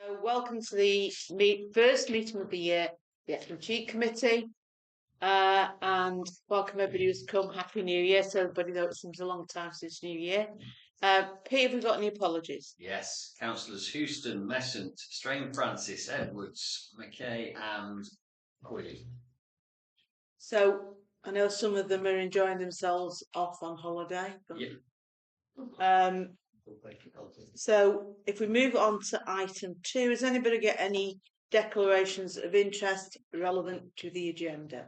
Welcome to the first meeting of the year, the Excellent Cheat Committee, and welcome everybody who's come. Happy New Year to everybody, though it seems a long time since New Year. Pete, have we got any apologies? Yes, councillors Houston, Messent, Strain Francis, Edwards, McKay and Quilly. So, I know some of them are enjoying themselves off on holiday. But, so, if we move on to item 2, has anybody got any declarations of interest relevant to the agenda?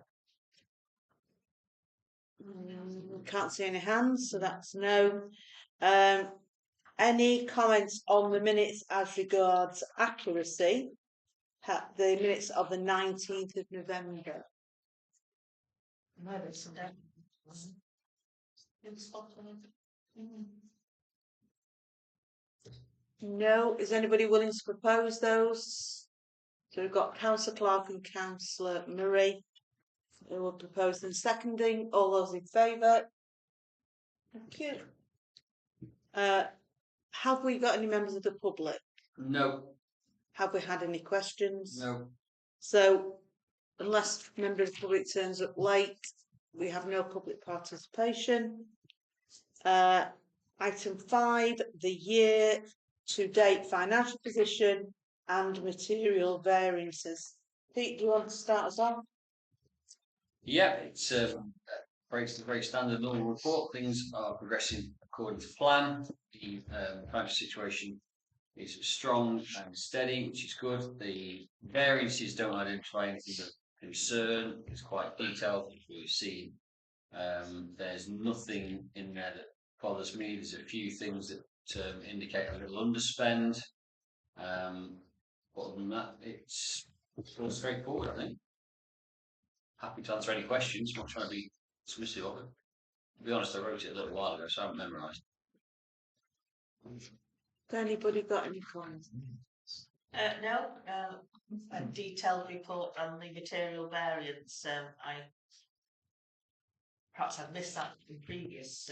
Can't see any hands, so that's no. Any comments on the minutes as regards accuracy? The minutes of the 19th of November. No, is anybody willing to propose those? So we've got Councillor Clark and Councillor Murray who will propose them seconding. All those in favour? Thank you. Have we got any members of the public? No. Have we had any questions? No. So, unless a member of the public turns up late, we have no public participation. Item 5, the year-to-date financial position and material variances. Pete, do you want to start us off? Yeah, it's very standard normal report. Things are progressing according to plan. The financial situation is strong and steady, which is good. The variances don't identify anything of concern. It's quite detailed, as we've seen. There's nothing in there that bothers me. There's a few things that indicate a little underspend. Other than that, it's all straightforward, I think. Happy to answer any questions. I'm not trying to be dismissive of it. To be honest, I wrote it a little while ago, so I haven't memorised. Has anybody got any comments? No, a detailed report on the material variance. Perhaps I've missed that in previous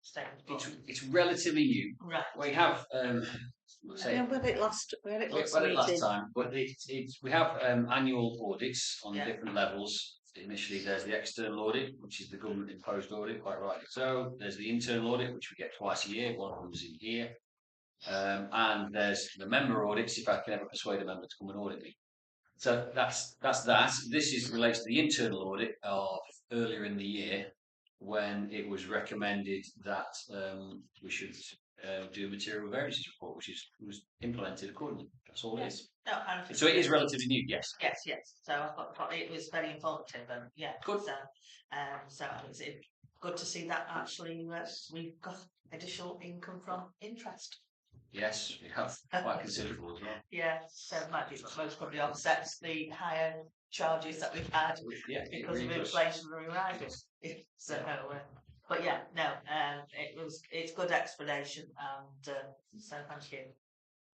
statements. It's relatively new. Right. We have We had it last time, but we have annual audits on different levels. Initially, there's the external audit, which is the government imposed audit, quite rightly so. There's the internal audit, which we get twice a year. One of them's in here. And there's the member audits, if I can ever persuade a member to come and audit me. So that's that. This relates to the internal audit of earlier in the year, when it was recommended that we should do a material variances report, which was implemented accordingly. That's all it is. No, so it is relatively new, yes. Yes. So I thought it was very informative, and good. So it's good to see that actually we've got additional income from interest. Yes, we have quite considerable as well. Yeah, so it might be most probably offsets the higher charges that we've had because of inflationary rises. So, but it's good explanation, and so thank you.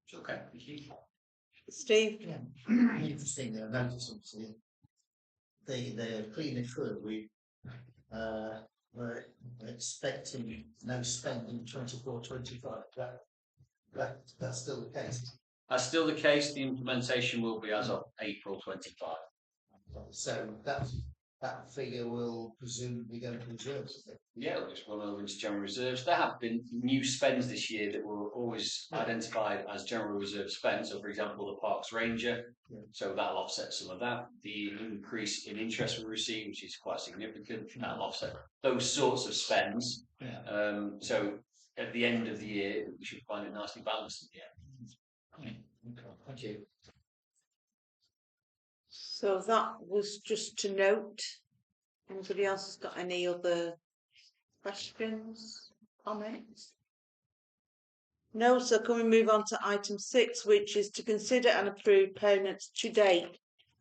It's okay. Thank you. Steve? Yeah, interesting. I noticed obviously they clean it through. We're expecting no spend in 24-25. That's still the case. That's still the case. The implementation will be as of April 25. So that figure will presumably go to reserves. Yeah, it'll just run over into general reserves. There have been new spends this year that were always identified as general reserve spend. So, for example, the Parks Ranger. Yeah. So that'll offset some of that. The increase in interest we receive, which is quite significant, that'll offset those sorts of spends. Yeah. So at the end of the year, we should find it nicely balanced. Yeah. Okay. Thank you. So that was just to note. Anybody else has got any other questions, comments? No, so can we move on to item 6, which is to consider and approve payments to date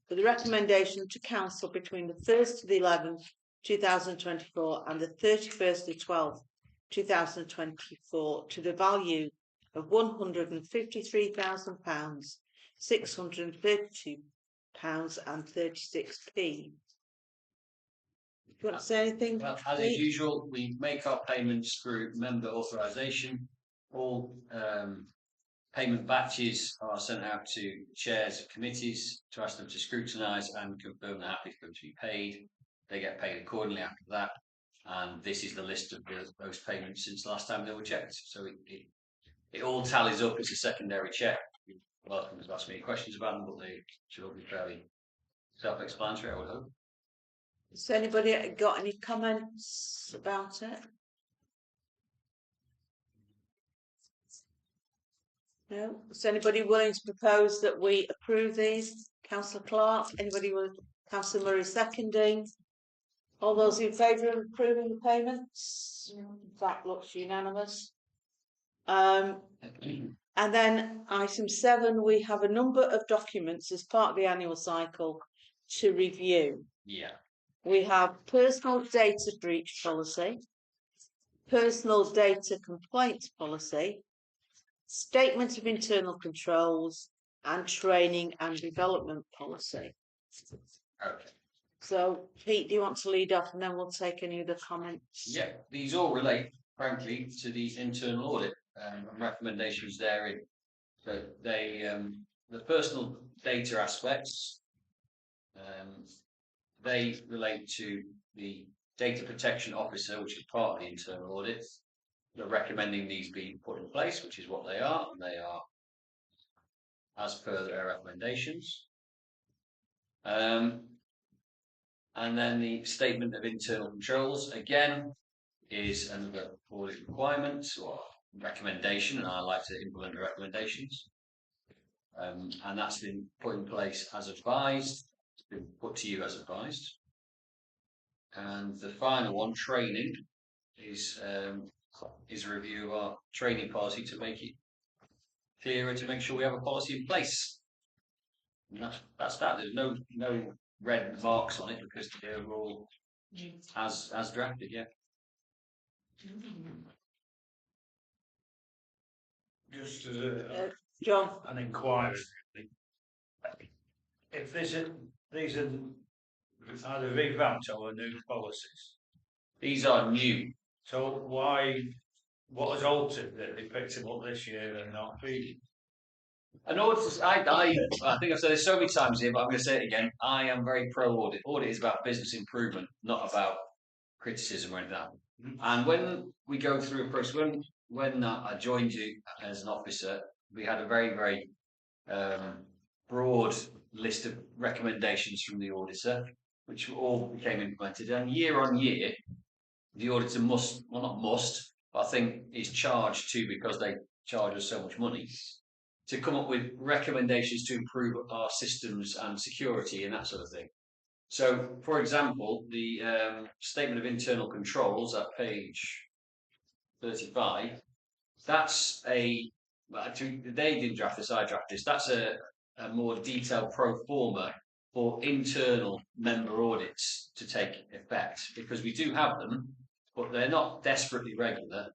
with a recommendation to council between the 1st of the 11th, 2024 and the 31st of the 12th, 2024 to the value of £153,000, £632.36. Do you want to say anything? Well, as usual, we make our payments through member authorisation. All Payment batches are sent out to chairs of committees to ask them to scrutinise and confirm they're happy for them to be paid. They get paid accordingly after that. And this is the list of those payments since the last time they were checked. So it all tallies up. It's a secondary check. You're welcome to ask me any questions about them, but they should all be fairly self-explanatory, I would hope. Has anybody got any comments about it? No? Is anybody willing to propose that we approve these? Councillor Clark, anybody with Councillor Murray seconding? All those in favour of approving the payments? That looks unanimous. And then item 7, we have a number of documents as part of the annual cycle to review. Yeah. We have personal data breach policy, personal data complaint policy, statement of internal controls, and training and development policy. Okay. So, Pete, do you want to lead off and then we'll take any other comments? Yeah, these all relate, frankly, to the internal audit and recommendations therein. So they, the personal data aspects, they relate to the data protection officer, which is part of the internal audit. They're recommending these be put in place, which is what they are, and they are as per their recommendations. And then the statement of internal controls, again, is another audit requirement or recommendation, and I like to implement the recommendations. And that's been put in place as advised, it's been put to you as advised. And the final one, training, is a review of our training policy to make it clearer, to make sure we have a policy in place. And that's that. There's no red marks on it because they're all as drafted. Yeah. Just as John? an inquiry, really. If these are either revamped or new policies, These are new. so what has altered that they picked them up this year and not previous? An audit, I think I've said this so many times here, but I'm going to say it again. I am very pro audit. Audit is about business improvement, not about criticism or anything like that. And when we go through a process, when I joined you as an officer, we had a very, very broad list of recommendations from the auditor, which all became implemented. And year on year, the auditor must, well, not must, but I think is charged to, because they charge us so much money, to come up with recommendations to improve our systems and security and that sort of thing. So, for example, the statement of internal controls at page 35, that's actually, they didn't draft this, I drafted this. That's a more detailed pro forma for internal member audits to take effect, because we do have them, but they're not desperately regular,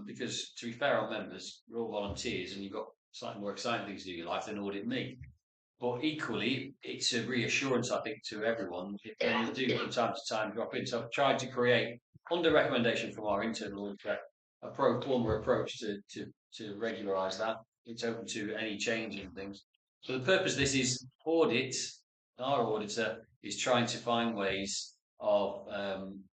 because to be fair on members, we're all volunteers and you've got slightly more exciting things to do in your life than audit me. But equally, it's a reassurance, I think, to everyone if they do from time to time drop in. So I've tried to create, under recommendation from our internal auditor, a pro forma approach to regularise that. It's open to any change in things. So the purpose of this is audit. Our auditor is trying to find ways of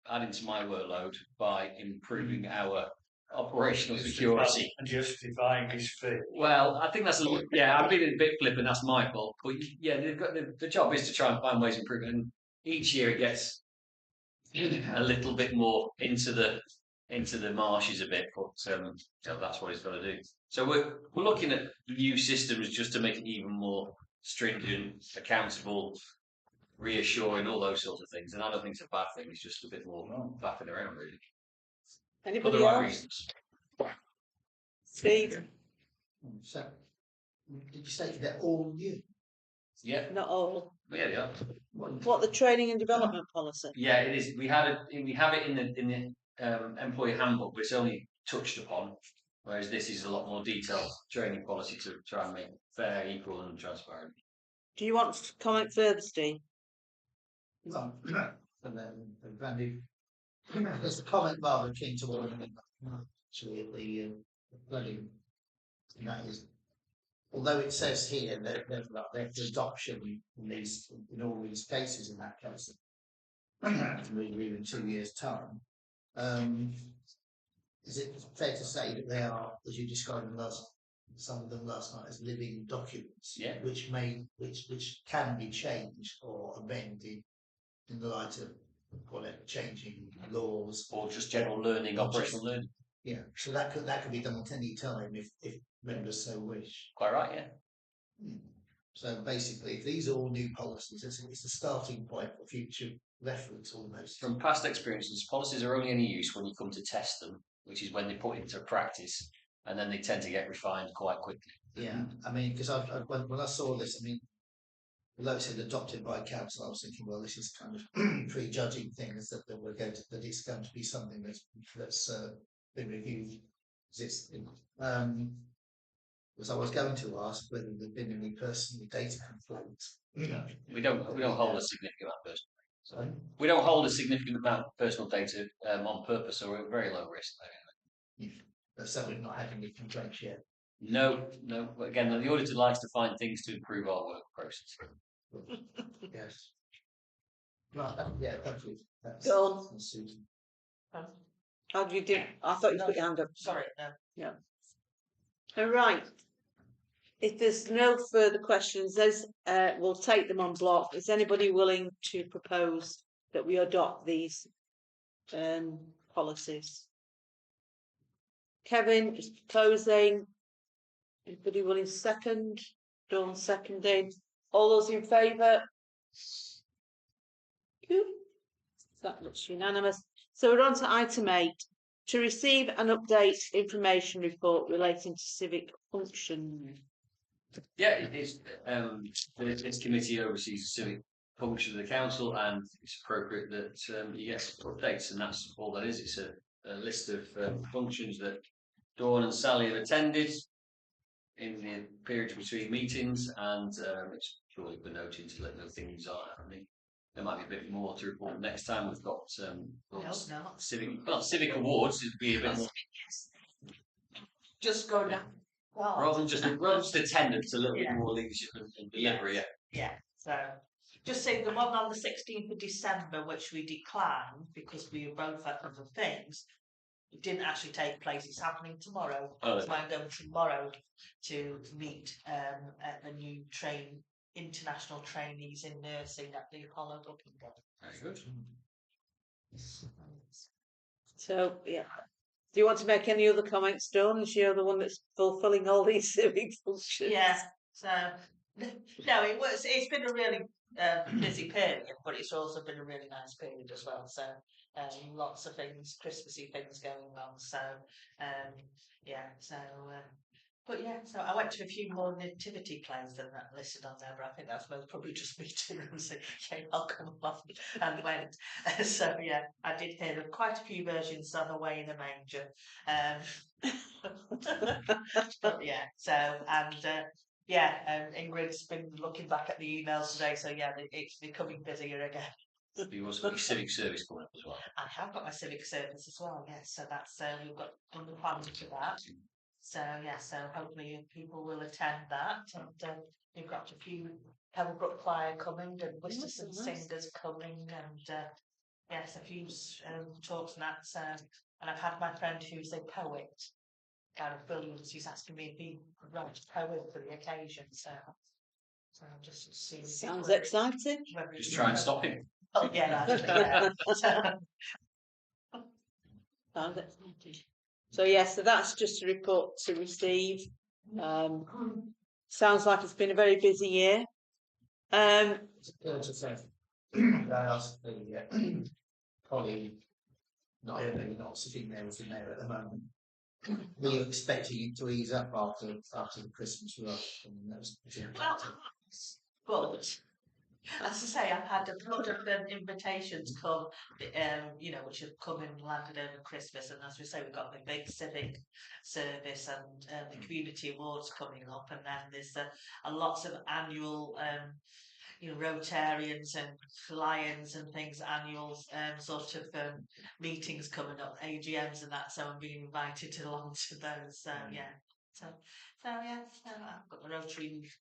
adding to my workload by improving our operational security and justifying his fee. Well, I think that's I've been a bit flippant. That's my fault. But yeah, they've got the job is to try and find ways to improve it, and each year it gets a little bit more into the marshes a bit. But so that's what it's got to do. So we're looking at new systems just to make it even more stringent, accountable, reassuring, all those sorts of things. And I don't think it's a bad thing. It's just a bit more faffing around, really. Anybody right else? Reasons. Steve? So, did you say they're all new? Yeah. Not all. Yeah, they are. What, the training and development policy? Yeah, it is. We have it in the employee handbook, but it's only touched upon. Whereas this is a lot more detailed training policy to try and make fair, equal, and transparent. Do you want to comment further, Steve? Well, and then Randy, there's a comment rather keen to one of them, actually, at the flooding, and that is although it says here that they're for adoption in all these cases in that case, in 2 years' time. Is it fair to say that they are, as you described some of them last night, as living documents, Yeah. which can be changed or amended in the light of whatever changing laws or just general learning, operational learning? Yeah, so that could be done at any time if members so wish. Quite right, yeah. So basically, if these are all new policies, it's a starting point for future reference almost. From past experiences, policies are only any use when you come to test them, which is when they put into practice, and then they tend to get refined quite quickly. Yeah, I mean, because when I saw this, I mean, although it said adopted by council, I was thinking, well, this is kind of prejudging things that it's going to be something that's been reviewed. Because I was going to ask whether there'd been any personal data complaints. We don't hold a significant amount of personal. Sorry? We don't hold a significant amount of personal data on purpose, so we're at very low risk. So we've not had any complaints yet. No. But again, the auditor likes to find things to improve our work process. Yes. Right. Yeah. Thank you. Go on. That's Susan. How do you do? I thought you No. put your hand up. Sorry, no. All right. If there's no further questions, we'll take them on block. Is anybody willing to propose that we adopt these policies? Kevin is proposing. Anybody willing to second? Dawn seconding. All those in favour? Good. That looks unanimous. So we're on to item 8. To receive and update information report relating to civic function. Yeah, it is. This committee oversees the civic function of the council, and it's appropriate that you get updates, and that's all that is. It's a list of functions that Dawn and Sally have attended in the period between meetings, and it's purely for noting to let know things are happening. There might be a bit more to report next time. We've got civic awards. It'd be a bit more. Just go down. Rather than just attendance, a little bit more leadership and delivery. Yeah. So just say the one on the 16th of December, which we declined because we were both at other things. It didn't actually take place. It's happening tomorrow. Oh, so I'm going tomorrow to meet at the new international trainees in nursing at the Apollo Buckingham. Very good. So yeah. Do you want to make any other comments, Dawn? Is you're the one that's fulfilling all these civic functions? Yeah. So no, it's been a really busy period, but it's also been a really nice period as well. So lots of things, Christmassy things going on. So yeah. So but yeah. So I went to a few more nativity plays than that listed on there, but I think that's probably just me too. So yeah, I'll come along and went. So yeah, I did hear of quite a few versions of Away in a Manger. But yeah. So and. Ingrid's been looking back at the emails today, so yeah, it's becoming busier again. You also got your civic service coming up as well. I have got my civic service as well, yes. So that's we've got under plans for that. So yeah, so hopefully people will attend that, and we've got a few Pebblebrook Choir coming, and Wisterson singers coming, and yes, a few talks and that. And I've had my friend who's a poet. Gareth Williams, who's asking me if he could write a poem for the occasion. So I'll just see. Sounds exciting. Just try and stop him. Oh yeah, yeah. Sounds exciting. So yes, so that's just a report to receive. Sounds like it's been a very busy year. I asked the colleague, not sitting there with the mayor at the moment. Were you expecting it to ease up after the Christmas rush? But as I say, I've had a lot of invitations come, which have come and landed over Christmas. And as we say, we've got the big civic service and the community awards coming up, and then there's a lots of annual. Rotarians and Lions and things, annual meetings coming up, AGMs and that. So I'm being invited along to those. So yeah, So yeah, I've got the Rotary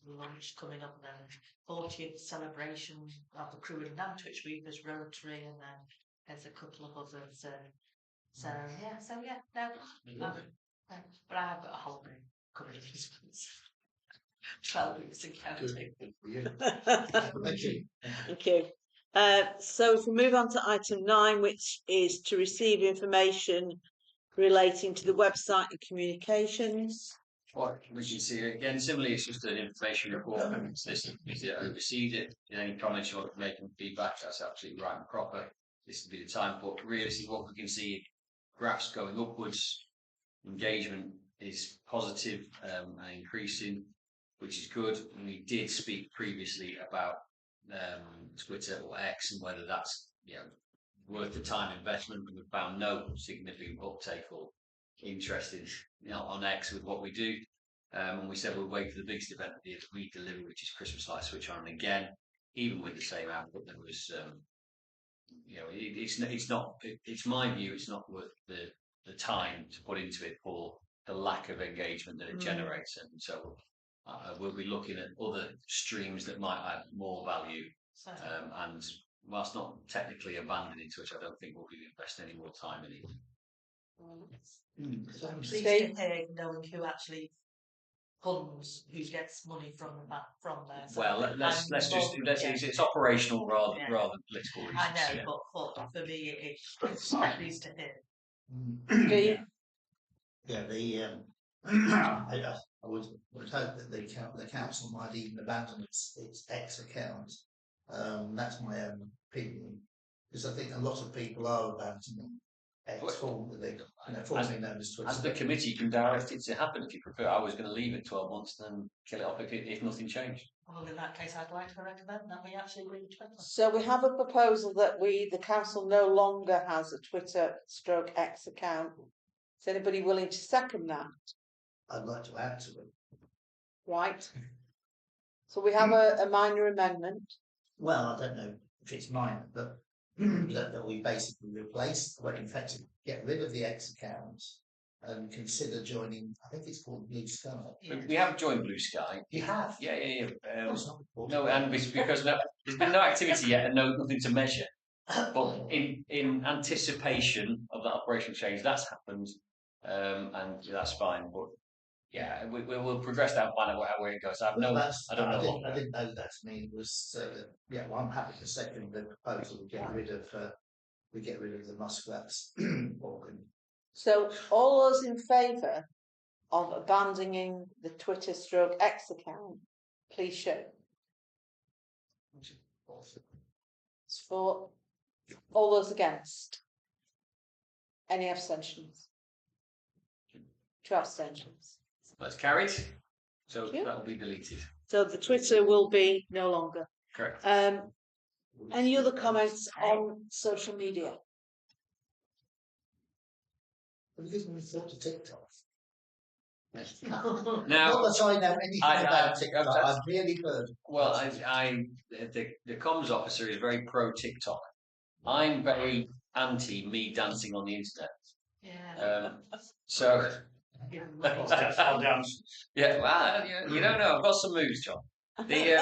lunch coming up then. 40th celebration of the crew in Nantwich Weavers Rotary, and then there's a couple of others. So yeah, no. But I have got a holiday coming up this month. 12 weeks in counting. Thank you. Thank you. So if we move on to item 9, which is to receive information relating to the website and communications. What we can see again, similarly, it's just an information report. This is it. I received it. Any comments you want to make and feedback, that's absolutely right and proper. This will be the time. But realistically, what we can see, graphs going upwards, engagement is positive and increasing, which is good. And we did speak previously about Twitter or X and whether that's worth the time investment. And we found no significant uptake or interest in on X with what we do. And we said we'll wait for the biggest event of the year that we deliver, which is Christmas Light Switch On. And again, even with the same output, there was it's my view, it's not worth the time to put into it for the lack of engagement that it generates. And so we'll be looking at other streams that might add more value. And whilst not technically abandoning Twitch, I don't think we'll be investing any more time in it. I'm pleased to hear knowing who actually funds, who gets money from there. So well, let's just it's operational rather than political reasons. I know, but for me, it's pleased to hear. I would hope that the council might even abandon its X account. That's my own opinion, because I think a lot of people are abandoning X, formally known as Twitter. As the committee, you can direct it to happen if you prefer. I was going to leave it 12 months, then kill it off if nothing changed. Well, in that case, I'd like to recommend that we actually leave Twitter. So we have a proposal that the council no longer has a Twitter/X account. Is anybody willing to second that? I'd like to add to it. Right. So we have a minor amendment. Well, I don't know if it's minor, but that we basically replace, in fact, get rid of the X account and consider joining. I think it's called Blue Sky. We have joined Blue Sky. You have? Yeah. No, and because there's been no activity yet and nothing to measure. But in anticipation of that operational change, that's happened, and that's fine. But yeah, we'll progress that and find out where it goes. I don't know. I didn't know that. I mean, it was well, I'm happy to second the proposal. We get rid of the Muskrats organ. So all those in favour of abandoning the Twitter/X account, please show. It's for. All those against? Any abstentions? 2 abstentions. That's carried. So that will be deleted. So the Twitter will be no longer. Correct. Any other comments on social media? Because we thought to TikTok. Now, not that I know anything about TikTok. I've really heard. Well, the comms officer is very pro TikTok. I'm very anti me dancing on the internet. Yeah. So. I'll dance. Yeah, well, you don't know. I've got some moves, John. But they're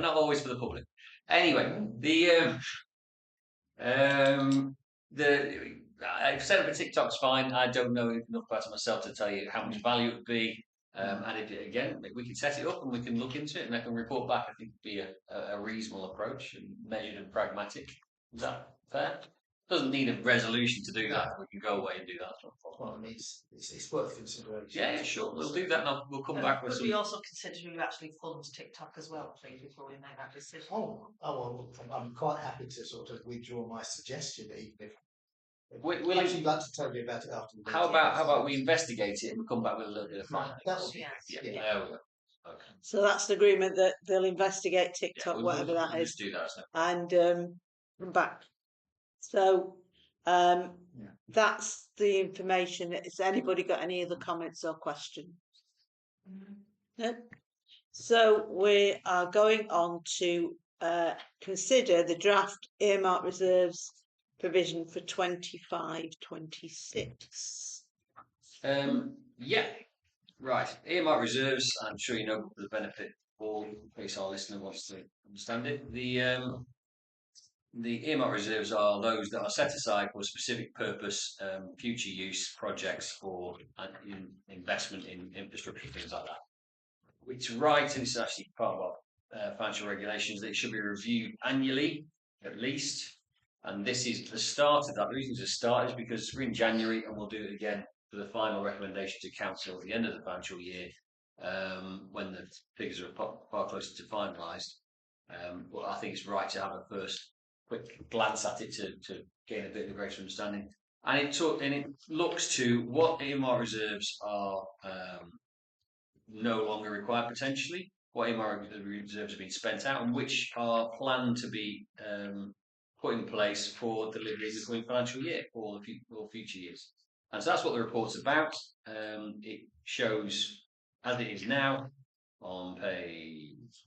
not always for the public. Anyway, I've set up a TikTok's fine. I don't know enough about it myself to tell you how much value it would be. And again, we can set it up and we can look into it and I can report back. I think it'd be a reasonable approach and measured and pragmatic. Is that fair? Doesn't need a resolution to do that. We can go away and do that. Well, I mean, it's worth consideration. Yeah, sure. We'll do that and we'll come back with Could some. we also consider who actually funds TikTok as well, please, before we make that decision? Well, I'm quite happy to sort of withdraw my suggestion, even if. We'll actually like to tell you about it after. How about we investigate it and we come back with a little bit of findings? That would be Yeah. yeah. There we go. Okay. So that's an agreement that they'll investigate TikTok, whatever that we'll is, just do that. and come back. So that's the information. Has anybody got any other comments or questions? No. So we are going on to consider the draft earmark reserves provision for 25-26. Yeah, right. Earmark reserves. I'm sure you know for the benefit of all, in case our listener wants to understand it. The earmark reserves are those that are set aside for a specific purpose, future use projects or investment in infrastructure, things like that. It's right, and it's actually part of our financial regulations, that it should be reviewed annually, at least. And this is the start of that. The reason it's a start is because we're in January and we'll do it again for the final recommendation to council at the end of the financial year, when the figures are far closer to finalised. But I think it's right to have a first quick glance at it to gain a bit of a greater understanding. And it looks to what earmark reserves are no longer required potentially, what earmark reserves have been spent out, and which are planned to be put in place for delivery in the coming financial year or future years. And so that's what the report's about. It shows, as it is now, on page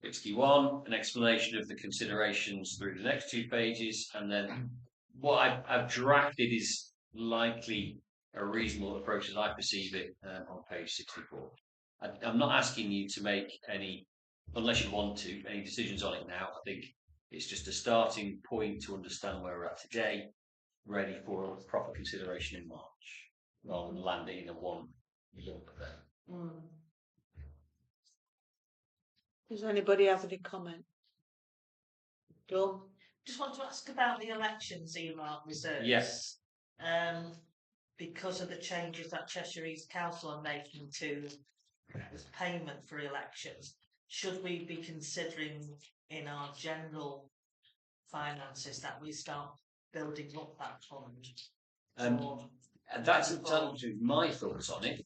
61, an explanation of the considerations through the next 2 pages, and then what I've drafted is likely a reasonable approach as I perceive it on page 64. I'm not asking you to make any, unless you want to, any decisions on it now. I think it's just a starting point to understand where we're at today, ready for proper consideration in March, rather than landing in a one lump there. Does anybody have any comment? Dawn? Just want to ask about the elections earmark reserves. Yes. Because of the changes that Cheshire East Council are making to this payment for elections, should we be considering in our general finances that we start building up that fund? And that's my thoughts on it.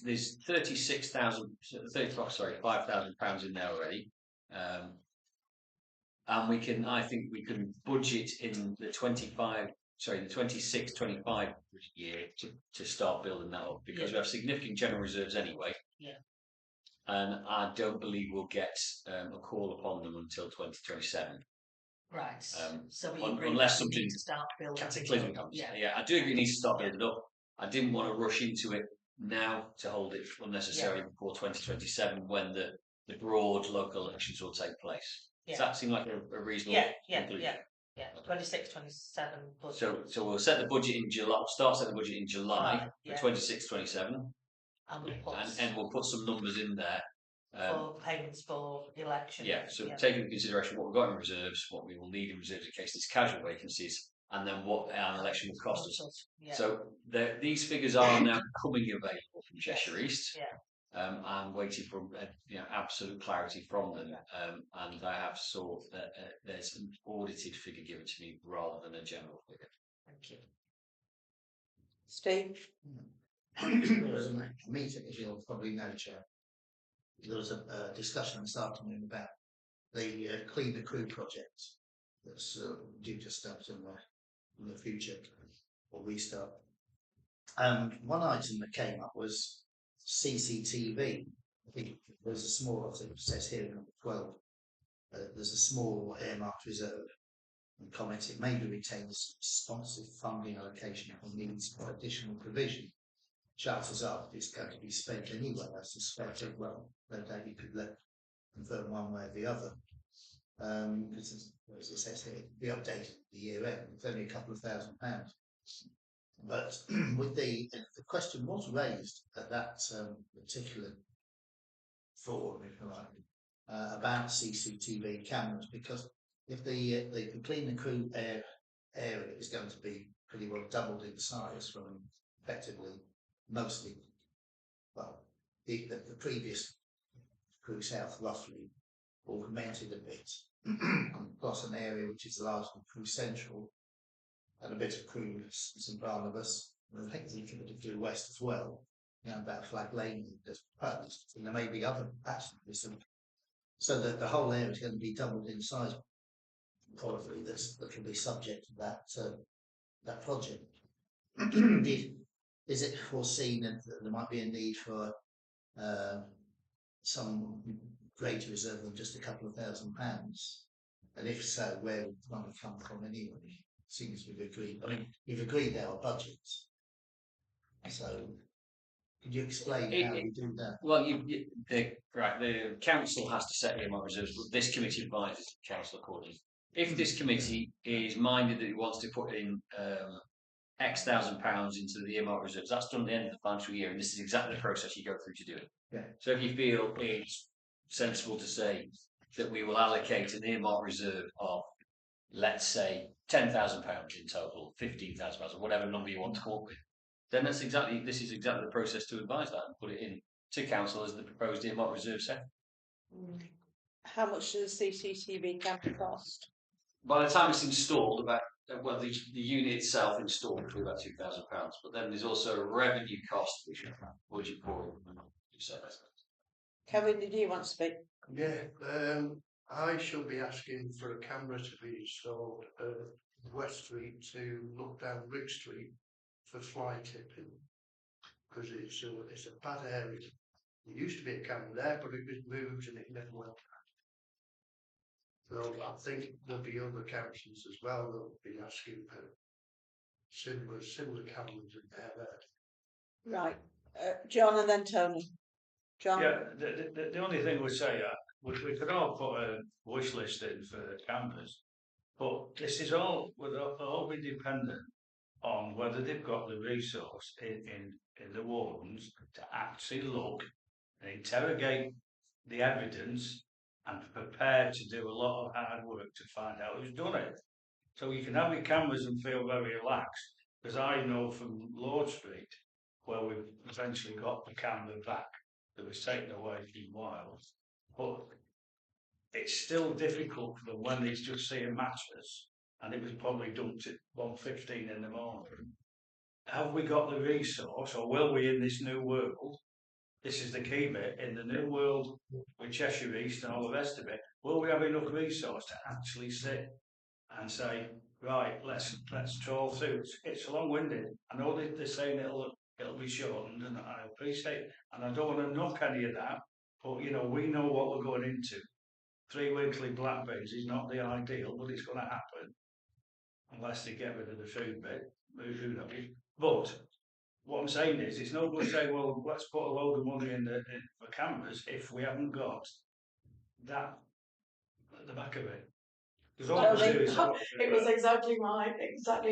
There's 5,000 pounds in there already, and I think we can budget in the 26-25 year to start building that up, because we have significant general reserves anyway. Yeah. And I don't believe we'll get a call upon them until 2027. Right. So unless something to start building cataclysmic happens. Yeah, I do agree it needs to start building up. I didn't want to rush into it now to hold it unnecessarily before 2027, when the broad local elections will take place. Does that seem like a reasonable conclusion? Yeah, 26, 27 budget. So we'll set the budget in July. Start setting the budget in July for 26, 27, and we'll put some numbers in there for payments for election. Yeah. So taking into consideration what we've got in reserves, what we will need in reserves in case there's casual vacancies, and then what an election will cost us. Yeah. So these figures are now becoming available from Cheshire East. Yeah. I'm waiting for absolute clarity from them, and I have saw that there's an audited figure given to me rather than a general figure. Thank you. Steve? There was a meeting, as you'll probably know, Chair. There was a discussion this afternoon about the Clean the Crew project that's due to start in the future, or restart. And one item that came up was CCTV. I think there's a small, I think it says here in number 12, there's a small earmarked reserve, and comments it may be retained as responsive funding allocation for needs for additional provision. Chances are it's going to be spent anyway, I suspect. Well, no doubt you could confirm one way or the other. Because as it says here, the update at the year end, it's only a couple of £1,000. But with the question was raised at that particular forum, if you like, about CCTV cameras, because if the Clean the Crew area is going to be pretty well doubled in size from effectively mostly, well, the previous Crew South roughly augmented a bit, plus an area which is largely Crew Central, and a bit of Crew St Barnabas, and I think there's a bit of Crew West as well, about Flag Lane that's proposed, and there may be other patches, so that the whole area is going to be doubled in size, probably that can be subject to that project. Is it foreseen that there might be a need for some greater reserve than just a couple of £1,000? And if so, where would the money come from anyway? seems we've agreed. I mean, we've agreed there are budgets. So, could you explain how we do that? Well, the council has to set earmark reserves, but this committee advises the council accordingly. If this committee is minded that it wants to put in X thousand pounds into the earmark reserves, that's done at the end of the financial year, and this is exactly the process you go through to do it. Yeah. So if you feel it's sensible to say that we will allocate an earmark reserve of, let's say, £10,000 in total, £15,000, or whatever number you want to come up with, then this is exactly the process to advise that and put it in to council as the proposed earmark reserve set. How much does the CCTV camera cost? By the time it's installed, the unit itself installed will be about £2,000, but then there's also a revenue cost which you budget for. Kevin, did you want to speak? Yeah, I shall be asking for a camera to be installed at West Street to look down Bridge Street for fly tipping, because it's a bad area. There used to be a camera there, but it was moved and it never went. So I think there'll be other councils as well that will be asking for similar cameras in there. Right, John and then Tony. John? Yeah, the only thing we say, we could all put a wish list in for cameras, but this is all will be dependent on whether they've got the resource in the wardens to actually look and interrogate the evidence and prepared to do a lot of hard work to find out who's done it. So you can have your cameras and feel very relaxed, because I know from Lord Street, where we've eventually got the camera back that was taken away from Wiles, but it's still difficult for them when they just see a mattress and it was probably dumped at 1:15 in the morning. Have we got the resource, or will we, in this new world? This is the key bit, in the new world with Cheshire East and all the rest of it, will we have enough resource to actually sit and say, right, let's trawl through? It's long-winded. I know they're saying it'll be shortened, and I appreciate it, and I don't want to knock any of that, but we know what we're going into. 3 weekly black bins is not the ideal, but it's going to happen unless they get rid of the food bit. But what I'm saying is, it's no good saying, well, let's put a load of money in for cameras if we haven't got that at the back of it. Because all we do is it was exactly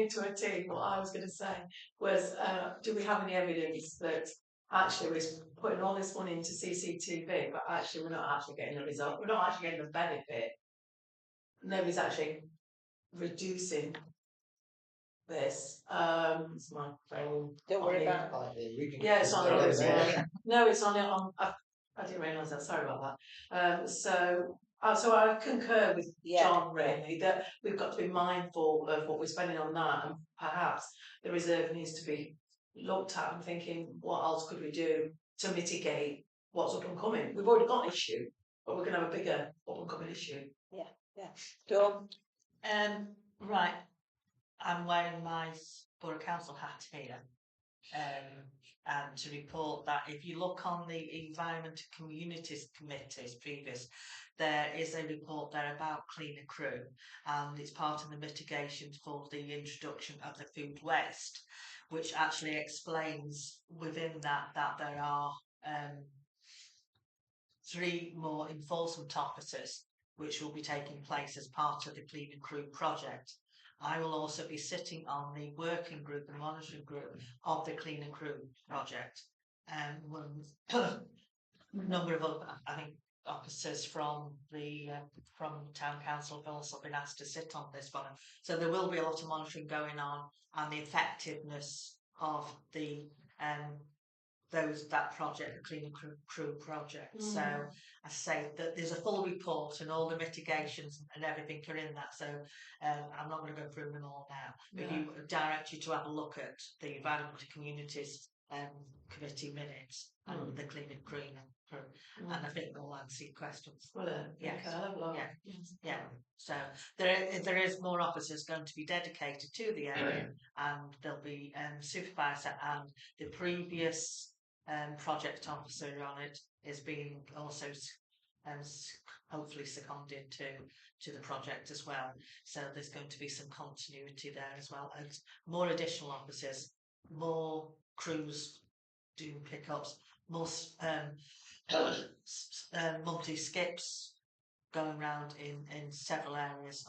to a T. What I was going to say was, do we have any evidence that actually we're putting all this money into CCTV, but actually we're not actually getting the result, we're not actually getting the benefit. Nobody's actually reducing this. It's my phone. Don't worry about it. Yeah, it's on the other side. No, it's on it. I didn't realise that. Sorry about that. So I concur with John, really, that we've got to be mindful of what we're spending on that, and perhaps the reserve needs to be looked at and thinking, what else could we do to mitigate what's up and coming? We've already got an issue, but we're going to have a bigger up and coming issue. Yeah. Dawn? Right. I'm wearing my Borough Council hat here, and to report that if you look on the Environment and Communities Committee's previous, there is a report there about Cleaner Crew, and it's part of the mitigations for the introduction of the food waste, which actually explains within that there are 3 more enforcement officers which will be taking place as part of the Cleaner Crew project. I will also be sitting on the working group and monitoring group of the Cleaner Crew project, and a number of other, I think, officers from the town council have also been asked to sit on this one. So there will be a lot of monitoring going on, and the effectiveness of the that project, the Cleaner Crew project. So I say that there's a full report and all the mitigations and everything are in that. So I'm not going to go through them all now. But you direct you to have a look at the Environment and Communities Committee minutes and the Cleaner Crew. And I think they'll answer your questions. Well, yeah. So there is more officers going to be dedicated to the area, and there'll be supervisor, and the previous project officer on it is being also hopefully seconded to the project as well. So there's going to be some continuity there as well, and more additional officers, more crews doing pickups, more multi skips going round in several areas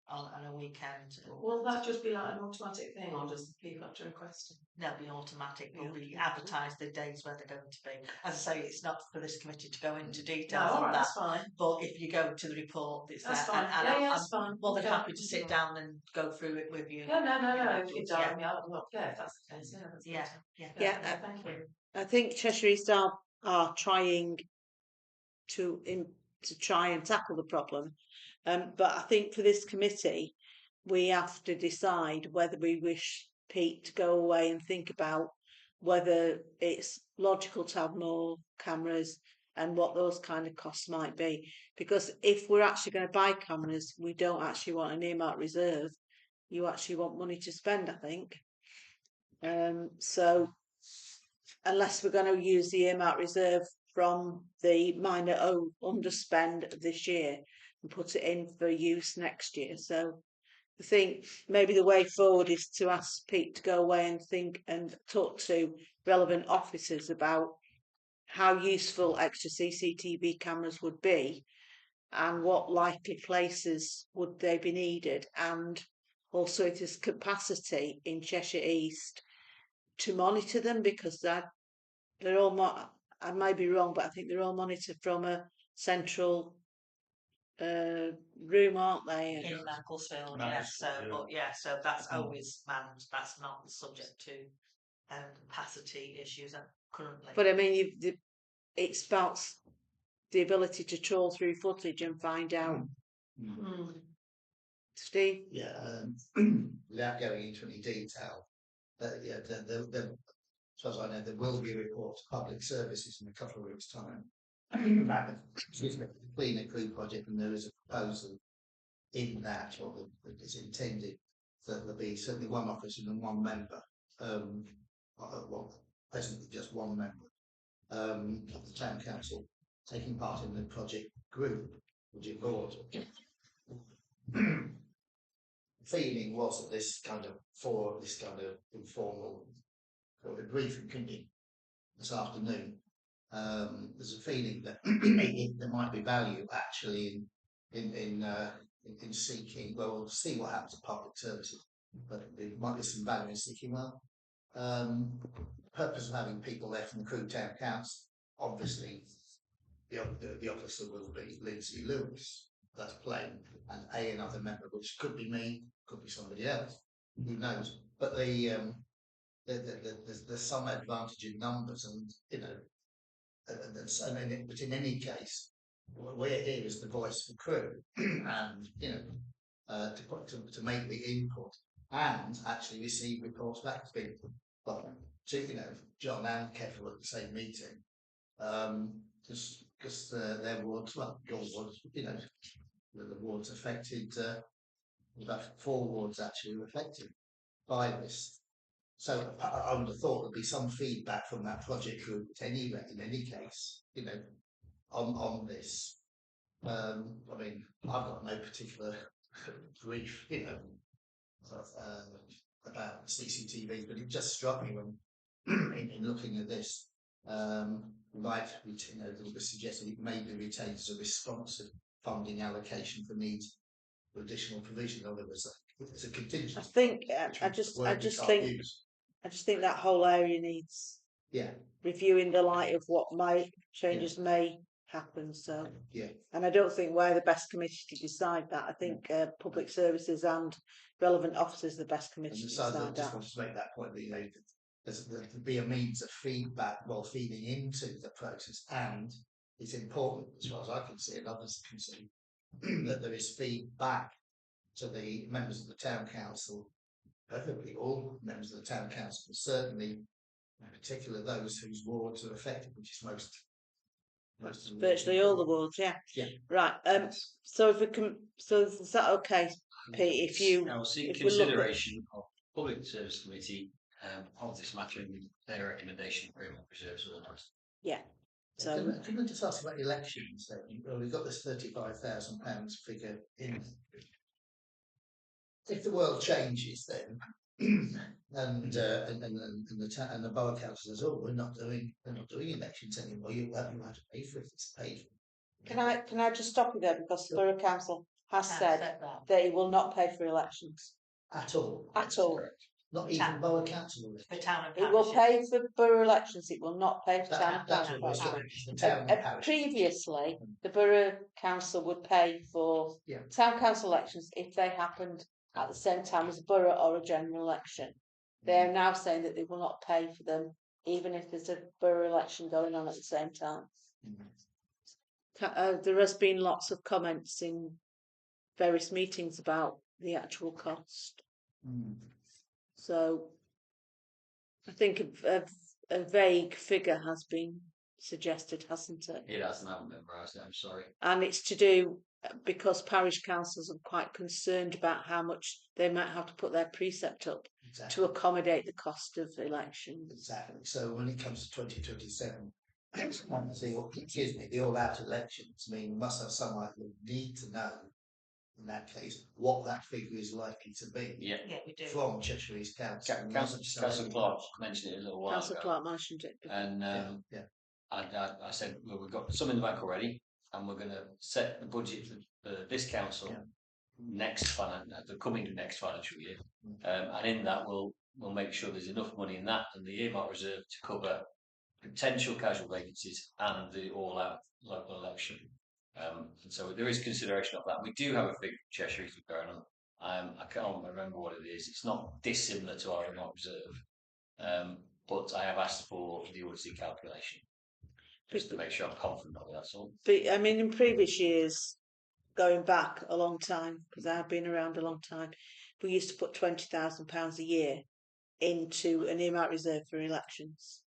on a weekend. Will that just be like an automatic thing, or does the people have to request it? They'll be automatic. We'll be advertise the days where they're going to be. As I say, it's not for this committee to go into details No, on that. that's fine. But if you go to the report, it's That's there. fine. And Yeah, I'm that's fine. more than Okay. happy to sit down and go through it with you. No. Yeah. If you don't, yeah, if that's the case, yeah, that's Yeah, good. yeah. Yeah, Thank you. I think Cheshire East are trying to try and tackle the problem, but I think for this committee, we have to decide whether we wish Pete to go away and think about whether it's logical to have more cameras and what those kind of costs might be. Because if we're actually going to buy cameras, we don't actually want an earmarked reserve. You actually want money to spend, I think. So unless we're going to use the earmarked reserve from the minor underspend of this year and put it in for use next year. So I think maybe the way forward is to ask Pete to go away and think and talk to relevant officers about how useful extra CCTV cameras would be and what likely places would they be needed, and also if there's capacity in Cheshire East to monitor them, because they're all I might be wrong, but I think they're all monitored from a central room, aren't they? In Macclesfield, Nice, yes. So that's always manned. That's not subject to capacity issues currently. But I mean, it's about the ability to trawl through footage and find out. Steve? Yeah, without going into any detail, yeah, as far as I know, there will be a report to public services in a couple of weeks' time. Excuse me, the Cleaner Crew project, and there is a proposal in that, or that is intended that there'll be certainly one officer and one member. Well, presently just one member of the town council taking part in the project board. The feeling was that this kind of informal briefing committee this afternoon, there's a feeling that there might be value actually in seeking. Well, we'll see what happens to public services, but there might be some value in seeking. Well, the purpose of having people there from the Crewe Town Council, obviously, the officer will be Lindsay Lewis. That's plain, and another member, which could be me, could be somebody else, who knows. But there's some advantage in numbers, and but in any case, we're here as the voice for Crewe, and to make the input and actually receive reports back to people. But John and Kev were at the same meeting, because their wards, well, your wards, the wards affected, about 4 wards actually were affected by this. So I would have thought there'd be some feedback from that project group anyway, in any case, on this. I mean, I've got no particular grief, about CCTV, but it just struck me when, in looking at this, it was suggested it may be retained as a responsive funding allocation for needs for additional provision. In other words, it's a contingency. I think I just think that whole area needs reviewing the light of what changes may happen. So and I don't think we're the best committee to decide that. I think public services and relevant officers are the best committee to decide that. I just wanted to make that point that there's be a means of feedback while feeding into the process, and it's important, as far as I can see and others can see, that there is feedback to the members of the town council, preferably all members of the town council, but certainly in particular those whose wards are affected, which is most of the virtually all the wards. Right. So if we can, so is that okay, Pete? If you I will seek consideration of public service committee of this matter and their recommendation for reserves or not. Yeah. So Can I just ask about elections then? Well, we've got this £35,000 figure in. If the world changes then, and the borough council says, "Oh, we're not doing elections anymore. You have to pay for it. It's paid for." can I just stop you there, because the borough council has said that. that it will not pay for elections At all. at all. Not even borough council. For town and It will parish. pay for borough elections. It will not pay for town and That's parish what we're elections. saying. The town and parish. Previously, the borough council would pay for Yeah. town council elections if they happened at the same time as a borough or a general election. They are now saying that they will not pay for them, even if there's a borough election going on at the same time. There has been lots of comments in various meetings about the actual cost. So I think a vague figure has been suggested, hasn't it? It hasn't, I haven't memorised it, I'm sorry. And it's to do because parish councils are quite concerned about how much they might have to put their precept up to accommodate the cost of elections. Exactly. So when it comes to 2027, the all-out elections, I mean, we must have some idea. We need to know, in that case, what that figure is likely to be. Yeah, we do. From Cheshire East Council. Councillor Clark mentioned it a little while Councillor ago. Clark mentioned it. And I said, well, we've got some in the bank already, and we're going to set the budget for this council the coming next financial year, and in that we'll make sure there's enough money in that and the earmark reserve to cover potential casual vacancies and the all-out local election. And so there is consideration of that. We do have a figure for Cheshire East going on. I can't remember what it is. It's not dissimilar to our earmark reserve, but I have asked for the audited calculation just to make sure I'm confident of it. That's all. But I mean, in previous years, going back a long time, because I have been around a long time, we used to put £20,000 a year into an earmark reserve for elections.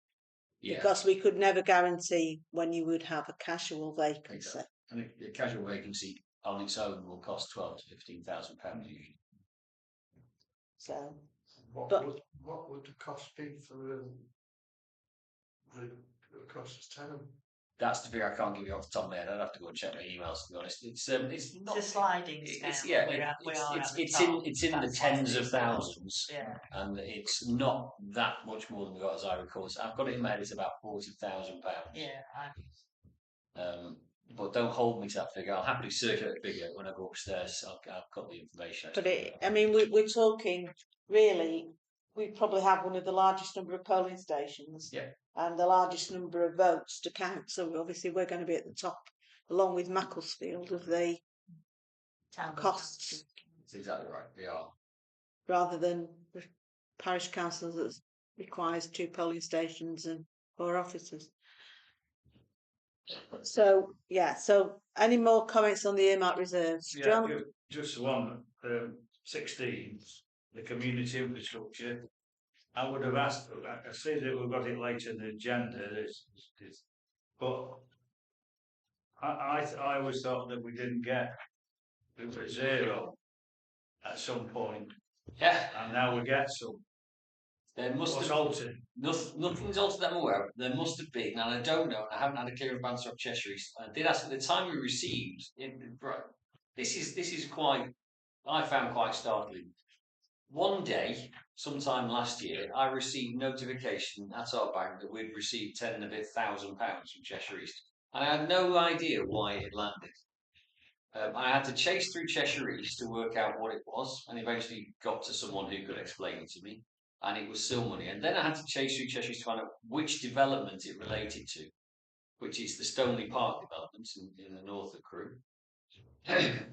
Yeah. Because we could never guarantee when you would have a casual vacancy. Exactly. And a casual vacancy on its own will cost £12,000 to £15,000 usually. So, what would the cost be for the cost of tenant? That's the figure I can't give you off the top of my head. I'd have to go and check my emails, to be honest. It's not a sliding scale. It's in the tens of thousands. Yeah. And it's not that much more than we got, as I recall. So I've got it in my head. It's about £40,000. Yeah. But don't hold me to that figure. I'll happily circulate the figure when I go upstairs. I've got the information. But we're talking really. We probably have one of the largest number of polling stations, and the largest number of votes to count. So obviously we're going to be at the top, along with Macclesfield, of the costs. That's exactly right. We are. Rather than the parish council that requires 2 polling stations and 4 officers. So any more comments on the earmark reserves? John? Just one. 16. The community infrastructure. I would have asked. I see that we've got it later in the agenda. But I always thought that we didn't get. We were 0 at some point. Yeah. And now we get some. There must have altered. Nothing's altered that I'm aware of. There must have been, and I don't know. I haven't had a clear answer of Cheshire East. I did ask at the time we received. This is quite. I found quite startling. One day, sometime last year, I received notification at our bank that we'd received £10,000 from Cheshire East, and I had no idea why it landed. I had to chase through Cheshire East to work out what it was, and eventually got to someone who could explain it to me, and it was still money. And then I had to chase through Cheshire East to find out which development it related to, which is the Stoneleigh Park development in the north of Crewe.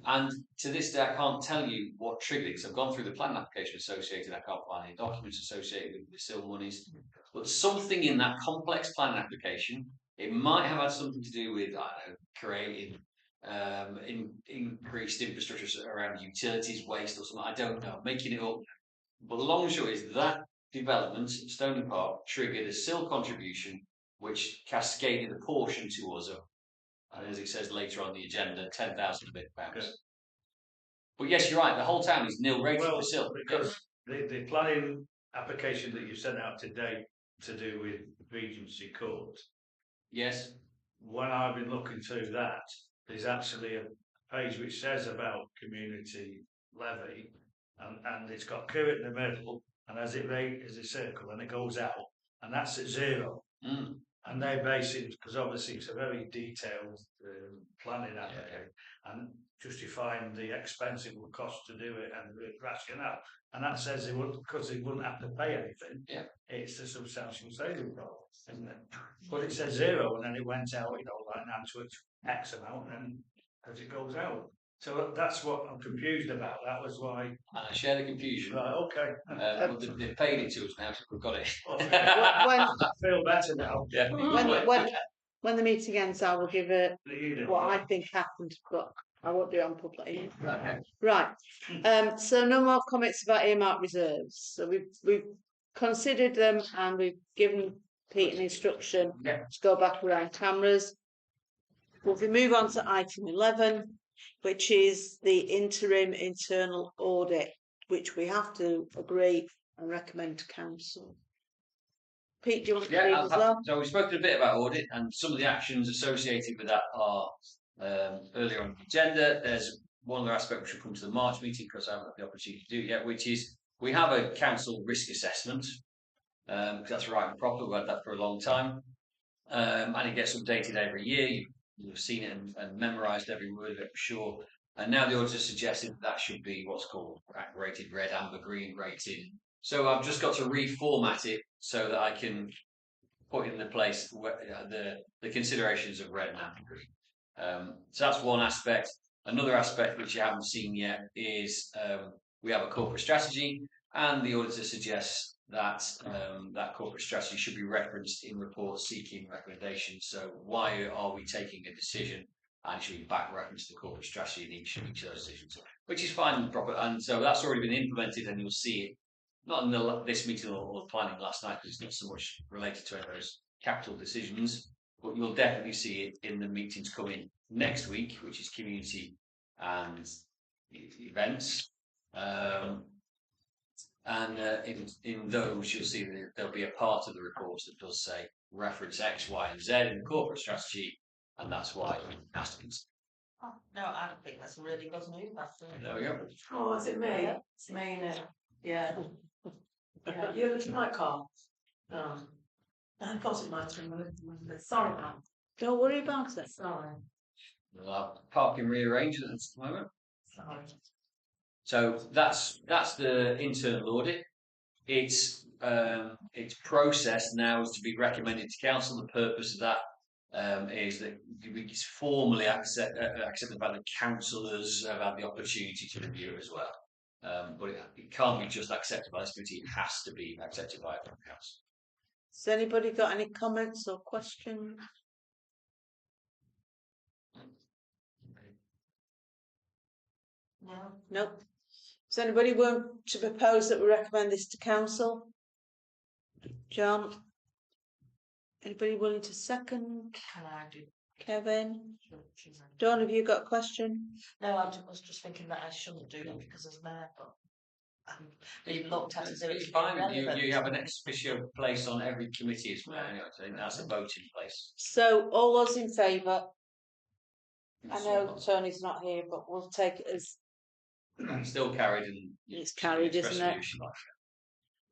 And to this day, I can't tell you what triggered it. So I've gone through the planning application associated. I can't find any documents associated with the SIL monies. But something in that complex planning application, it might have had something to do with, creating increased infrastructure around utilities, waste or something. I don't know, making it up. But the long and short is that development, Stoneleigh Park, triggered a SIL contribution, which cascaded a portion to us of, and as it says later on the agenda, £10,000 pounds. But yes, you're right. The whole town is nil rated for SIL because the planning application that you sent out today to do with Regency Court. Yes. when I've been looking through that, there's actually a page which says about community levy, and it's got Q in the middle, and as it is a circle, and it goes out, and that's at 0. And they base it, because obviously it's a very detailed planning application, and justifying the expense it would cost to do it and the grass canal. And that says it would, because it wouldn't have to pay anything. Yeah. It's a substantial saving problem, isn't it? But it says 0, and then it went out, like Nantwich X amount, and as it goes out. So that's what I'm confused about. That was why. And I share the confusion. Right, okay. Well, they've paid it to us now, so we've got it. When, I feel better now. Yeah. when the meeting ends, I will give what I think happened, but I won't do it on public. Okay. Right. So no more comments about earmark reserves. So we've considered them, and we've given Pete an instruction Yeah. to go back around cameras. Well, we move on to item 11, which is the interim internal audit, which we have to agree and recommend to council. Pete, do you want to read as well? So we've spoken a bit about audit, and some of the actions associated with that are earlier on the agenda. There's one other aspect which will come to the March meeting, because I haven't had the opportunity to do it yet, which is we have a council risk assessment, because that's right and proper. We've had that for a long time, and it gets updated every year. You've seen it and memorised every word of it, for sure. And now the auditor suggested that should be what's called rated red, amber, green rated. So I've just got to reformat it so that I can put in the place where, the considerations of red and amber green. So that's one aspect. Another aspect which you haven't seen yet is we have a corporate strategy, and the auditor suggests that that corporate strategy should be referenced in reports seeking recommendations. So why are we taking a decision? And it should be back reference to the corporate strategy in each of those decisions, which is fine and proper. And so that's already been implemented, and you'll see it not in this meeting or the planning last night, because it's not so much related to any of those capital decisions, but you'll definitely see it in the meetings coming next week, which is community and events. And in those, you'll see that there'll be a part of the report that does say reference X, Y, and Z in the corporate strategy, and that's why it has to be. Oh, no, I don't think that's a really good move. There we go. Oh, is it me? It's me now. Yeah. Yeah, you're looking at my car. Of course it might have been. Sorry, man. Don't worry about it. Sorry. We'll have parking rearranged at this moment. Sorry. So that's the internal audit. Its process now is to be recommended to council. The purpose of that is that it's formally accepted by the councillors, have had the opportunity to review it as well. But it can't be just accepted by this committee, it has to be accepted by the council. Has anybody got any comments or questions? No. Nope. Does anybody want to propose that we recommend this to council? John? Anybody willing to second? Can I do? Kevin? Dawn, have you got a question? No, I was just thinking that I shouldn't do that because as mayor, but being looked at as if It's fine. You have an ex officio place on every committee as well. Anyway, so that's a voting place. So all those in favour? I know Tony's not here, but we'll take it as Still carried, and it's carried, isn't it? like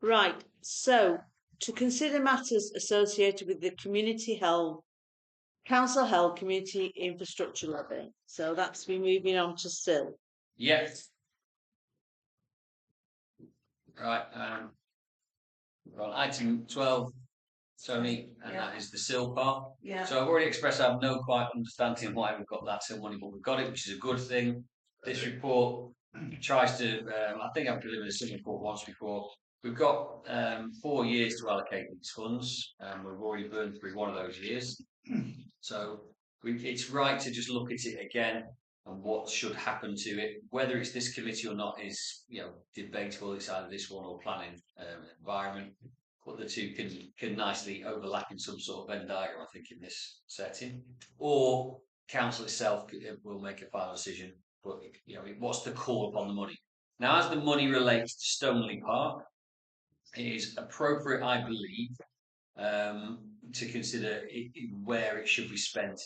Right. So to consider matters associated with the council held community infrastructure levy. So that's me moving on to Sil. Yes. Right. Well, item 12, Tony, and that is the SIL part. Yeah. So I've already expressed I have no quite understanding why we've got that SIL money, but we've got it, which is a good thing. This report tries to, I think I've delivered a SIL report once before. We've got 4 years to allocate these funds, and we've already burned through one of those years. So it's right to just look at it again and what should happen to it. Whether it's this committee or not is, debatable. It's either this one or planning environment. But the two can nicely overlap in some sort of Venn diagram, I think, in this setting. Or council itself will make a final decision. But what's the call upon the money? Now, as the money relates to Stoneleigh Park, it is appropriate, I believe, to consider where it should be spent.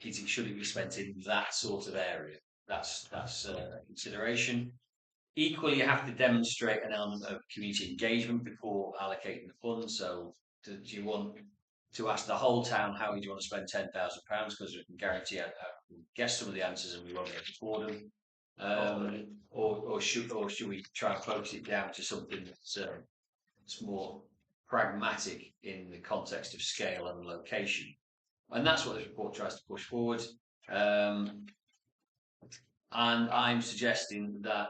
Should it be spent in that sort of area? That's a consideration. Equally, you have to demonstrate an element of community engagement before allocating the funds. So, do you want to ask the whole town how do you want to spend £10,000? Because we can guarantee I guess some of the answers and we won't be able to afford them. Or should we try and focus it down to something that's more pragmatic in the context of scale and location? And that's what this report tries to push forward. And I'm suggesting that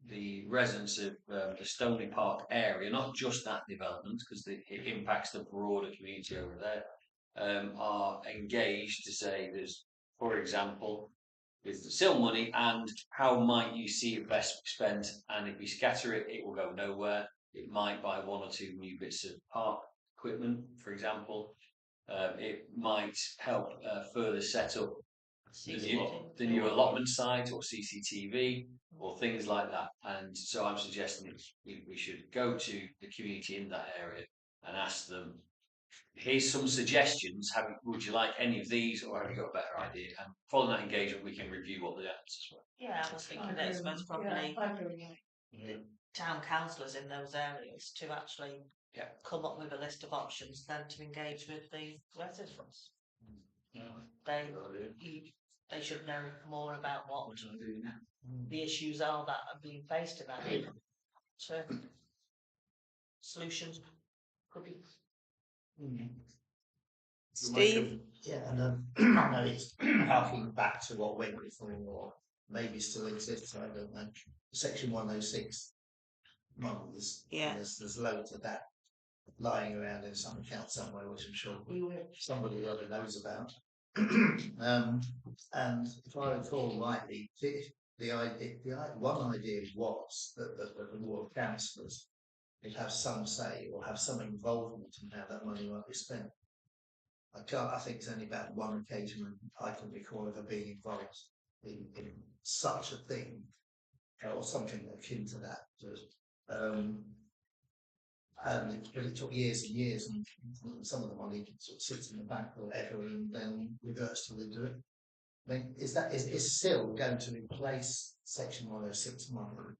the residents of the Stoney Park area, not just that development, because it impacts the broader community over there, are engaged to say there's, for example, with the SIL money, and how might you see it best spent? And if we scatter it, it will go nowhere. It might buy 1 or 2 new bits of park equipment, for example. It might help further set up the new allotment site or CCTV or things like that. And so I'm suggesting we should go to the community in that area and ask them, here's some suggestions. Would you like any of these, or have you got a better idea? And following that engagement, we can review what the answers were. Yeah, I was thinking that it's most probably town councillors in those areas to actually come up with a list of options, then to engage with the residents. They should know more about what the issues are that are being faced in that area. So solutions could be. Steve? Yeah, and I know it's harking back to what went before, or maybe still exists, I don't know. Section 106 models. There's loads of that lying around in some account somewhere, which I'm sure somebody or other knows about. And if I recall rightly, one idea was that the ward councillors would have some say or have some involvement in how that money might be spent. I think it's only about one occasion when I can recall ever being involved in such a thing, or something akin to that. And it took years and years, and some of the money sort of sits in the bank or whatever, and then reverts to do it. I mean, is SIL going to replace Section 106 money?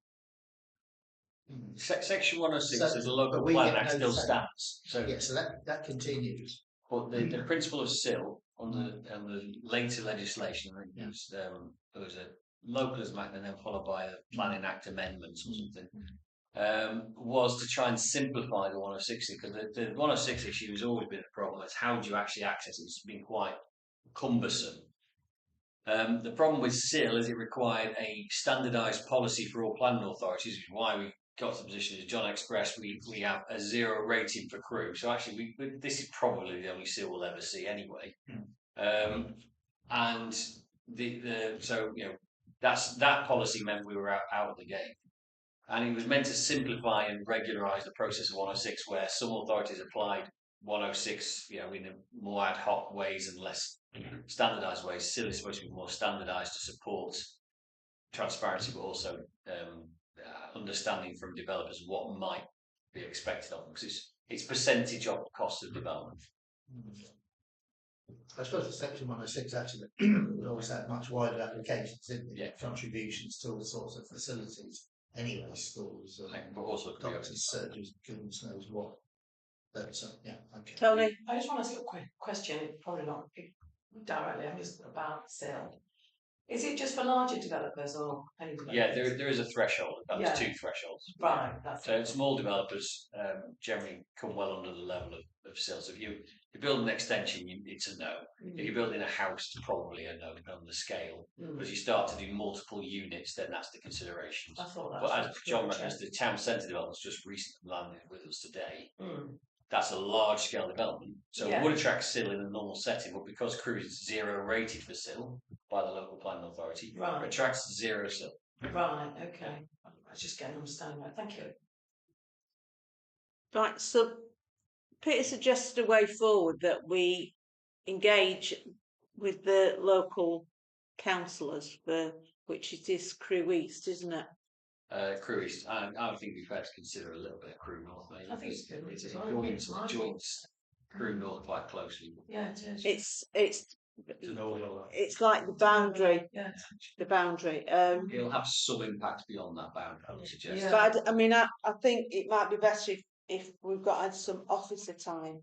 Section 106 as a local plan act still stands. So that continues. But the principle of SIL on the later legislation, I think there was a Localism Act and then followed by a Planning Act amendments or something, was to try and simplify the 106, because the 106 issue has always been a problem. It's how do you actually access it? It's been quite cumbersome. The problem with SIL is it required a standardised policy for all planning authorities, which is why we got to the position as John expressed, we have a 0 rating for crew. So actually, this is probably the only SIL we'll ever see anyway. And so that policy meant we were out of the game. And it was meant to simplify and regularise the process of 106, where some authorities applied 106, in more ad hoc ways and less standardised ways. SIL is supposed to be more standardised to support transparency, but also understanding from developers what might be expected of them, because it's percentage of cost of development. I suppose the Section 106 actually would always have much wider applications, didn't it? Contributions to all sorts of facilities. Anyway, schools, but also doctors, surgeons, goodness knows what. But okay. Tony? I just want to ask a quick question, probably not directly, I'm just about SIL. Is it just for larger developers or any developers? Yeah, there is a threshold. There's 2 thresholds. Right. So small developers generally come well under the level of SIL. So if you're building an extension, it's a no. If you're building a house, it's probably a no on the scale. But as you start to do multiple units, then that's the considerations. But as John referenced, the town centre development's just recently landed with us today. That's a large scale development. So it would attract SIL in a normal setting, but because crew is 0 rated for SIL by the local planning authority, it attracts 0 SIL. Right, okay. I was just getting understanding that. Thank you. Right, so Peter suggested a way forward that we engage with the local councillors, which it is Crewe East, isn't it? Crewe East, I would think we've had to consider a little bit of Crewe North, maybe. I think it's good. It's It's joints Crewe North quite closely. Yeah, it is. It's like the boundary. Yeah. The boundary. It'll have some impact beyond that boundary, I would suggest. Yeah. But I mean, I think it might be better if we've got some officer time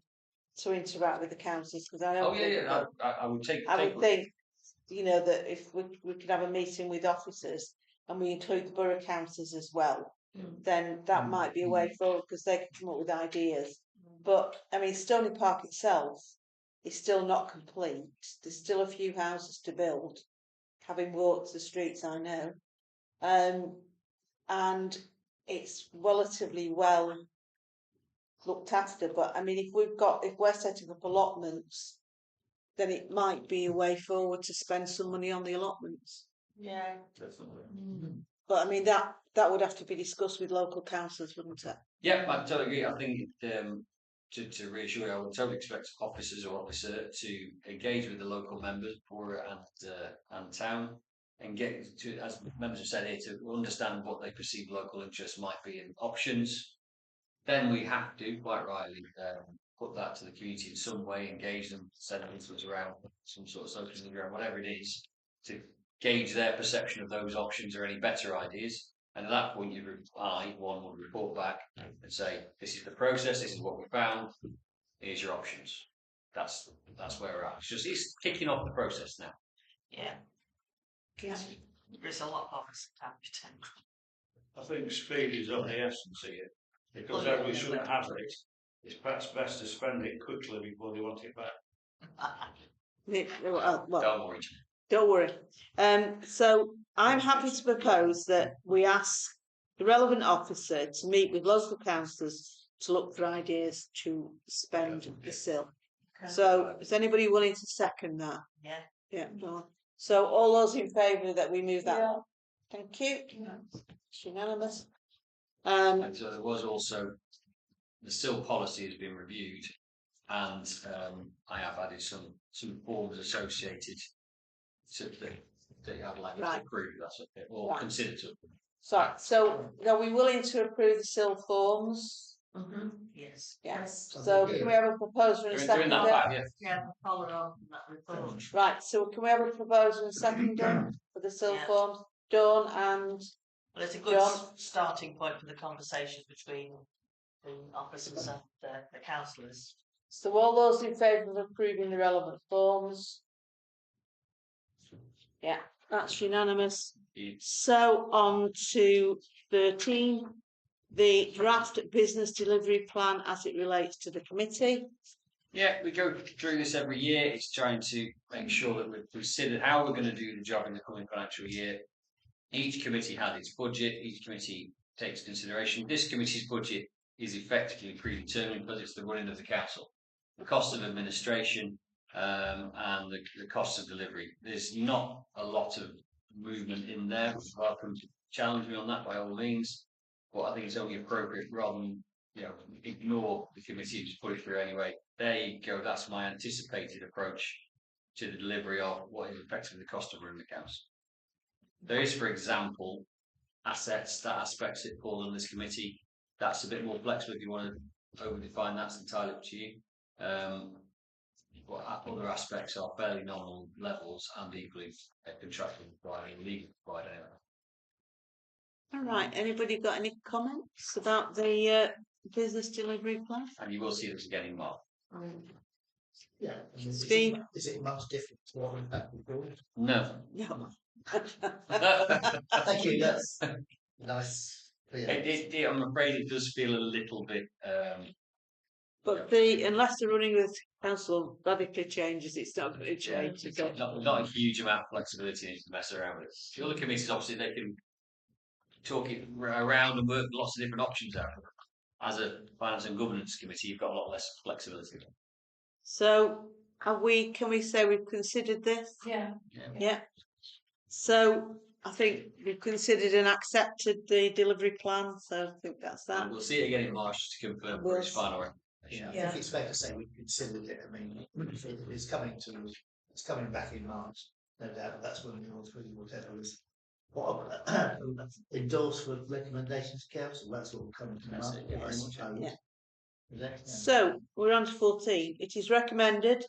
to interact with the councillors, because I don't Oh think yeah, that- I would take. I would think, you know, that if we could have a meeting with officers and we include the borough councillors as well, then that might be a way forward, because they can come up with ideas. But I mean, Stony Park itself is still not complete. There's still a few houses to build. Having walked the streets, I know, and it's relatively well looked after. But I mean, if we're setting up allotments, then it might be a way forward to spend some money on the allotments. Yeah. Definitely. But I mean, that would have to be discussed with local councillors, wouldn't it? Yeah, I totally agree. I think to reassure you, I would totally expect officers or officer to engage with the local members, borough and town, and get to, as members have said here, to understand what they perceive local interests might be and options. Then we have to, quite rightly, put that to the community in some way, engage them, send them influence around some sort of social media, whatever it is, to gauge their perception of those options or any better ideas. And at that point, one would report back and say, "This is the process. This is what we found. Here's your options." That's where we're at. It's kicking off the process now. Yeah. Yeah. There's a lot of us happening. I think speed is of the essence here, because Oh, yeah, everybody yeah, shouldn't yeah. have it. It's perhaps best to spend it quickly before they want it back. Well, Don't worry. don't worry. So I'm happy to propose that we ask the relevant officer to meet with local councillors to look for ideas to spend the SIL. So is anybody willing to second that? Yeah. Yeah. No. So all those in favour that we move that? Yeah. Thank you. It's unanimous. And so there was also the SIL policy has been reviewed, and I have added some forms associated to that I'd like to Right. approve. That's okay, or Right. consider to. So are we willing to approve the SIL forms? Yes. Yes. Yes. So can we have a proposer and a Doing seconder? that back, yeah. Yeah, follow on from that report. Right, so can we have a proposer and seconder for the SIL Yeah. forms? Dawn and Well, it's a good John? starting point for the conversation between the officers and the councillors. so all those in favour of approving the relevant forms? Yeah, that's unanimous. Yeah. So on to 13, the draft business delivery plan as it relates to the committee. Yeah, we go through this every year. It's trying to make sure that we've considered how we're going to do the job in the coming financial year. Each committee has its budget. Each committee takes consideration. This committee's budget is effectively predetermined because it's the running of the council. The cost of administration and the cost of delivery. There's not a lot of movement in there. You're welcome to challenge me on that by all means. But I think it's only appropriate rather than ignore the committee and just put it through anyway. There you go. That's my anticipated approach to the delivery of what is effectively the cost of running the council. There is, for example, assets, that aspects that fall on this committee. That's a bit more flexible if you want to over-define. That's entirely up to you. But other aspects are fairly nominal levels and equally contractual providing, legal providing. All right, anybody got any comments about the business delivery plan? And you will see this again in March. Yeah. I mean, Steve? Is it much different to what we've had before? No. No. Thank you, that's nice. Yeah. I'm afraid it does feel a little bit. But unless the running of the council radically changes, it's not going to change. Is it? Not a huge amount of flexibility to mess around with. The other committees, obviously, they can talk it around and work lots of different options out. As a finance and governance committee, you've got a lot less flexibility. So can we say we've considered this? Yeah. Yeah. So I think we've considered and accepted the delivery plan. So I think that's that. We'll see it again in March to confirm We'll its final. Yeah, I Yeah. think it's fair to say we've considered it. I mean, it's coming back in March, no doubt. That's when we'll through whatever is What endorse for recommendations, council? That's all coming to That's it, yeah, very much, yeah. Yeah. So we're on to 14. It is recommended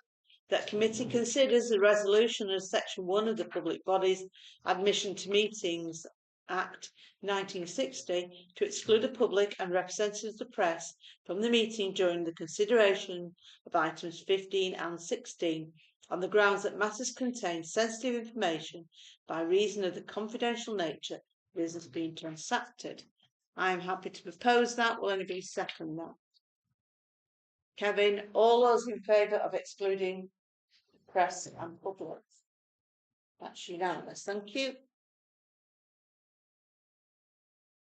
that committee considers the resolution of section 1 of the Public Bodies Admission to Meetings Act 1960 to exclude the public and representatives of the press from the meeting during the consideration of items 15 and 16 on the grounds that matters contain sensitive information by reason of the confidential nature of business being transacted. I am happy to propose that. Will anybody second that? Kevin, all those in favour of excluding press and public? That's unanimous. Thank you.